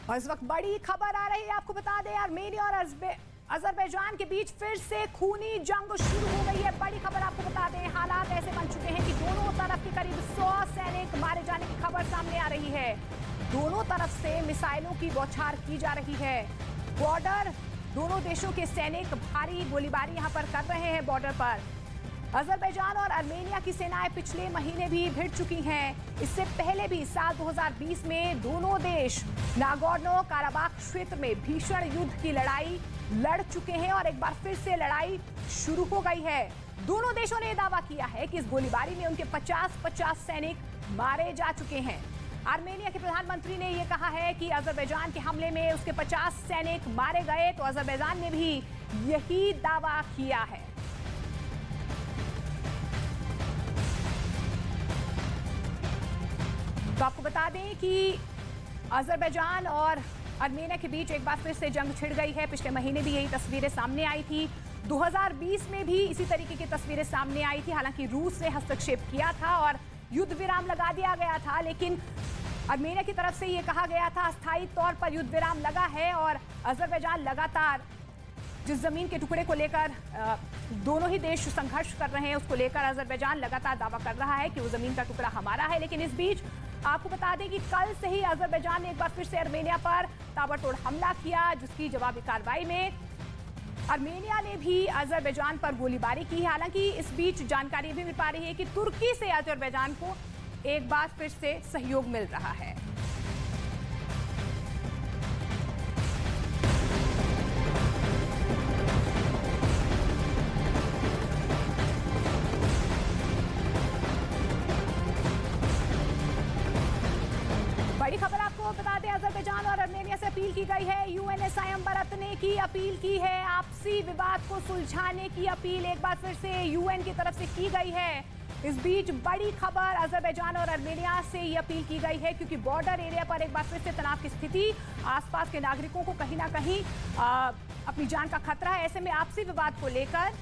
और इस वक्त बड़ी खबर आ रही है, आपको बता दें आर्मेनिया और अजरबैजान के बीच फिर से खूनी जंग शुरू हो गई है। बड़ी खबर आपको बता दें, हालात ऐसे बन चुके हैं कि दोनों तरफ के करीब 100 सैनिक मारे जाने की खबर सामने आ रही है। दोनों तरफ से मिसाइलों की बौछार की जा रही है। बॉर्डर दोनों देशों के सैनिक भारी गोलीबारी यहां पर कर रहे हैं बॉर्डर पर। अजरबैजान और आर्मेनिया की सेनाएं पिछले महीने भी भिड़ चुकी हैं। इससे पहले भी साल 2020 में दोनों देश नागोर्नो काराबाख क्षेत्र में भीषण युद्ध की लड़ाई लड़ चुके हैं और एक बार फिर से लड़ाई शुरू हो गई है। दोनों देशों ने दावा किया है कि इस गोलीबारी में उनके 50 सैनिक मारे जा चुके हैं। आर्मेनिया के प्रधानमंत्री ने यह कहा है कि अजरबैजान के हमले में उसके 50 सैनिक मारे गए, तो अजरबैजान ने भी यही दावा किया है। तो आपको बता दें कि अजरबैजान और आर्मेनिया के बीच एक बार फिर से जंग छिड़ गई है। पिछले महीने भी यही तस्वीरें सामने आई थी। 2020 में भी इसी तरीके की तस्वीरें सामने आई थी। हालांकि रूस ने हस्तक्षेप किया था और युद्ध विराम लगा दिया गया था, लेकिन आर्मेनिया की तरफ से यह कहा गया था अस्थायी तौर पर युद्ध विराम लगा है और अजरबैजान लगातार जिस जमीन के टुकड़े को लेकर दोनों ही देश संघर्ष कर रहे हैं, उसको लेकर अजरबैजान लगातार दावा कर रहा है कि वो जमीन का टुकड़ा हमारा है। लेकिन इस बीच आपको बता दें कि कल से ही अजरबैजान ने एक बार फिर से आर्मेनिया पर ताबड़तोड़ हमला किया, जिसकी जवाबी कार्रवाई में आर्मेनिया ने भी अजरबैजान पर गोलीबारी की। हालांकि इस बीच जानकारी भी मिल पा रही है कि तुर्की से अजरबैजान को एक बार फिर से सहयोग मिल रहा है। बड़ी खबर आपको बता दें, अजरबैजान और आर्मेनिया से अपील की गई है। यूएन संयम बरतने की अपील की है। आपसी विवाद को सुलझाने की अपील एक बार फिर से यूएन की तरफ से की गई है। इस बीच बड़ी खबर, अजरबैजान और आर्मेनिया से ये अपील की गई है क्योंकि बॉर्डर एरिया पर एक बार फिर से तनाव की स्थिति, आसपास के नागरिकों को कहीं ना कहीं अपनी जान का खतरा है। ऐसे में आपसी विवाद को लेकर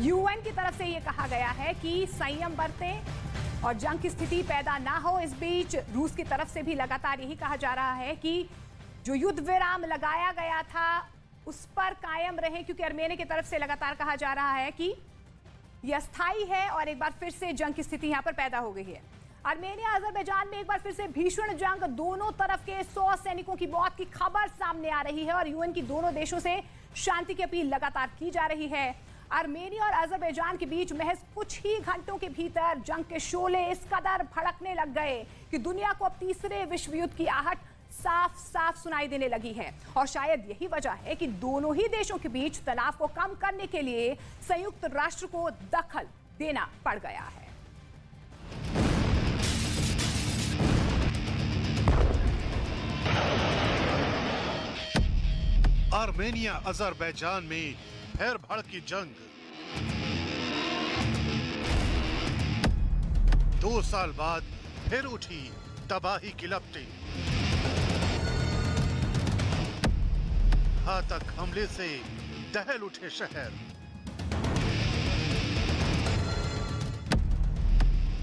यूएन की तरफ से ये कहा गया है कि संयम बरतें और जंग की स्थिति पैदा ना हो। इस बीच रूस की तरफ से भी लगातार यही कहा जा रहा है कि जो युद्ध विराम लगाया गया था उस पर कायम रहे, क्योंकि आर्मेनिया की तरफ से लगातार कहा जा रहा है कि यह अस्थायी है और एक बार फिर से जंग की स्थिति यहां पर पैदा हो गई है। आर्मेनिया अजरबैजान में एक बार फिर से भीषण जंग, दोनों तरफ के 100 सैनिकों की मौत की खबर सामने आ रही है और यूएन की दोनों देशों से शांति की अपील लगातार की जा रही है। आर्मेनिया और अजरबैजान के बीच महज कुछ ही घंटों के भीतर जंग के शोले इस कदर भड़कने लग गए कि दुनिया को अब तीसरे विश्व युद्ध की आहट साफ साफ सुनाई देने लगी है। और शायद यही वजह है कि दोनों ही देशों के बीच तनाव को कम करने के लिए संयुक्त राष्ट्र को दखल देना पड़ गया है। आर्मेनिया अजरबैजान में फिर भड़की जंग। 2 साल बाद फिर उठी तबाही की लपटें। घातक हमले से दहल उठे शहर।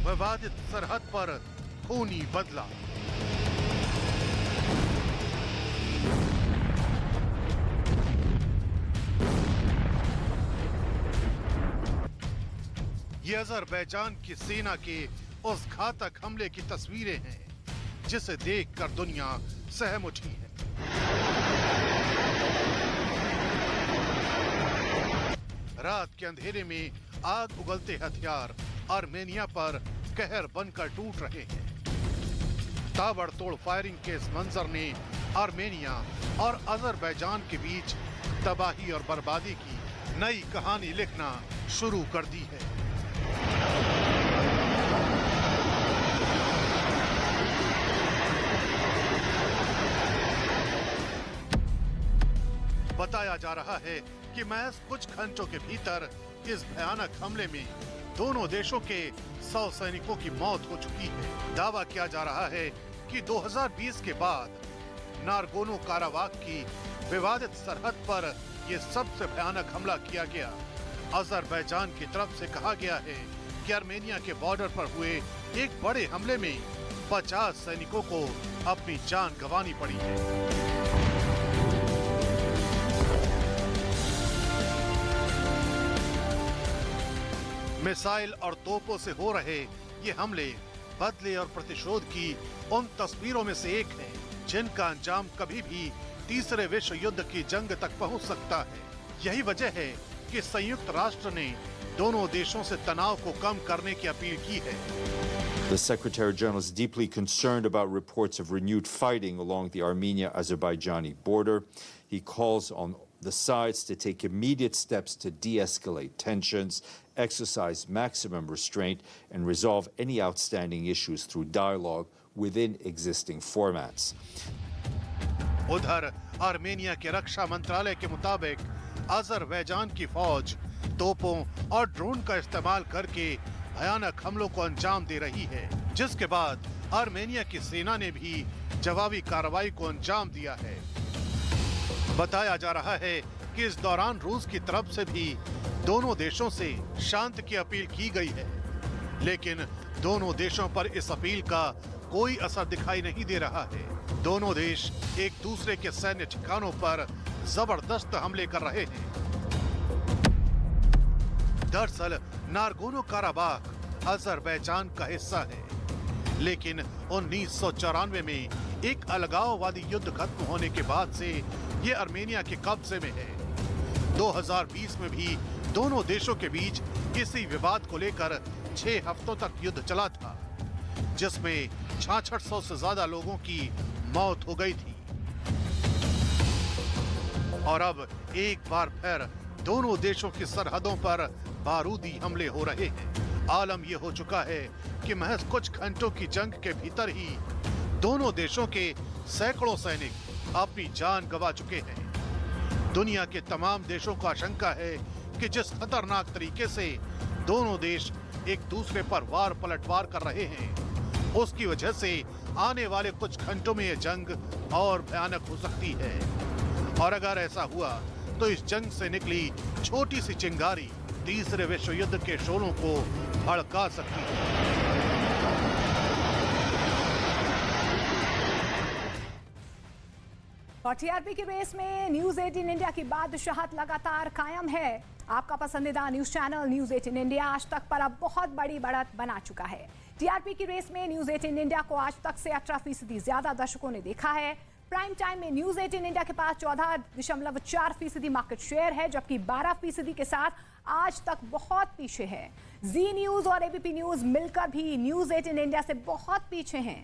विवादित सरहद पर खूनी बदला। ये अजरबैजान की सेना के उस घातक हमले की तस्वीरें हैं जिसे देखकर दुनिया सहम उठी है। रात के अंधेरे में आग उगलते हथियार आर्मेनिया पर कहर बनकर टूट रहे हैं। ताबड़तोड़ फायरिंग के इस मंजर ने आर्मेनिया और अजरबैजान के बीच तबाही और बर्बादी की नई कहानी लिखना शुरू कर दी है। बताया जा रहा है कि महज कुछ घंटों के भीतर इस भयानक हमले में दोनों देशों के 100 सैनिकों की मौत हो चुकी है। दावा किया जा रहा है कि 2020 के बाद नागोर्नो काराबाख की विवादित सरहद पर यह सबसे भयानक हमला किया गया। अजरबैजान की तरफ से कहा गया है कि आर्मेनिया के बॉर्डर पर हुए एक बड़े हमले में 50 सैनिकों को अपनी जान गंवानी पड़ी है। मिसाइल और तोपों से हो रहे ये हमले बदले और प्रतिशोध की उन तस्वीरों में से एक है जिनका अंजाम कभी भी तीसरे विश्व युद्ध की जंग तक पहुंच सकता है। यही वजह है कि संयुक्त राष्ट्र ने दोनों देशों से तनाव को कम करने की अपील की है। The Secretary General is deeply concerned about reports of renewed fighting along the Armenia-Azerbaijani border. He calls on the sides to take immediate steps to de-escalate tensions, exercise maximum restraint, and resolve any outstanding issues through dialogue within existing formats. उधर Armenia के रक्षा मंत्रालय के मुताबिक Azerbaijan की फौज तोपों और drone का इस्तेमाल करके भयानक हमलों को अंजाम दे रही है, जिसके बाद आर्मेनिया की सेना ने भी जवाबी कार्रवाई को अंजाम दिया है। बताया जा रहा है कि इस दौरान रूस की तरफ से भी दोनों देशों से शांति की अपील की गई है, लेकिन दोनों देशों पर इस अपील का कोई असर दिखाई नहीं दे रहा है। दोनों देश एक दूसरे के सैन्य ठिकानों पर जबरदस्त हमले कर रहे हैं। दरअसल नारगोनो काराबाख अजरबैजान का हिस्सा है, लेकिन 1994 में एक अलगाववादी युद्ध खत्म होने के बाद से ये आर्मेनिया के कब्जे में है। 2020 में भी दोनों देशों के बीच इसी विवाद को लेकर 6 हफ्तों तक युद्ध चला था, जिसमें 6600 से ज्यादा लोगों की मौत हो गई थी। और अब एक बार फिर दोनों देशों की सरहदों पर बारूदी हमले हो रहे हैं। आलम यह हो चुका है कि महज कुछ घंटों की जंग के भीतर ही दोनों देशों के सैकड़ों सैनिक अपनी जान गंवा चुके हैं। दुनिया के तमाम देशों को आशंका है कि जिस खतरनाक तरीके से दोनों देश एक दूसरे पर वार पलटवार कर रहे हैं, उसकी वजह से आने वाले कुछ घंटों में यह जंग और भयानक हो सकती है। और अगर ऐसा हुआ तो इस जंग से निकली छोटी सी चिंगारी तीसरे विश्व युद्ध के शोलों को भड़का सकती है। और टीआरपी की रेस में न्यूज 18 इंडिया की बादशाहत लगातार कायम है। आपका पसंदीदा न्यूज चैनल न्यूज 18 इंडिया आज तक पर अब बहुत बड़ी बढ़त बना चुका है। टीआरपी की रेस में न्यूज 18 इंडिया को आज तक से 18% ज्यादा दर्शकों ने देखा है। प्राइम टाइम में न्यूज 18 इंडिया के पास 14.4% मार्केट शेयर है, जबकि 12% के साथ आज तक बहुत पीछे है। जी न्यूज और एबीपी न्यूज मिलकर भी न्यूज 18 इंडिया से बहुत पीछे हैं।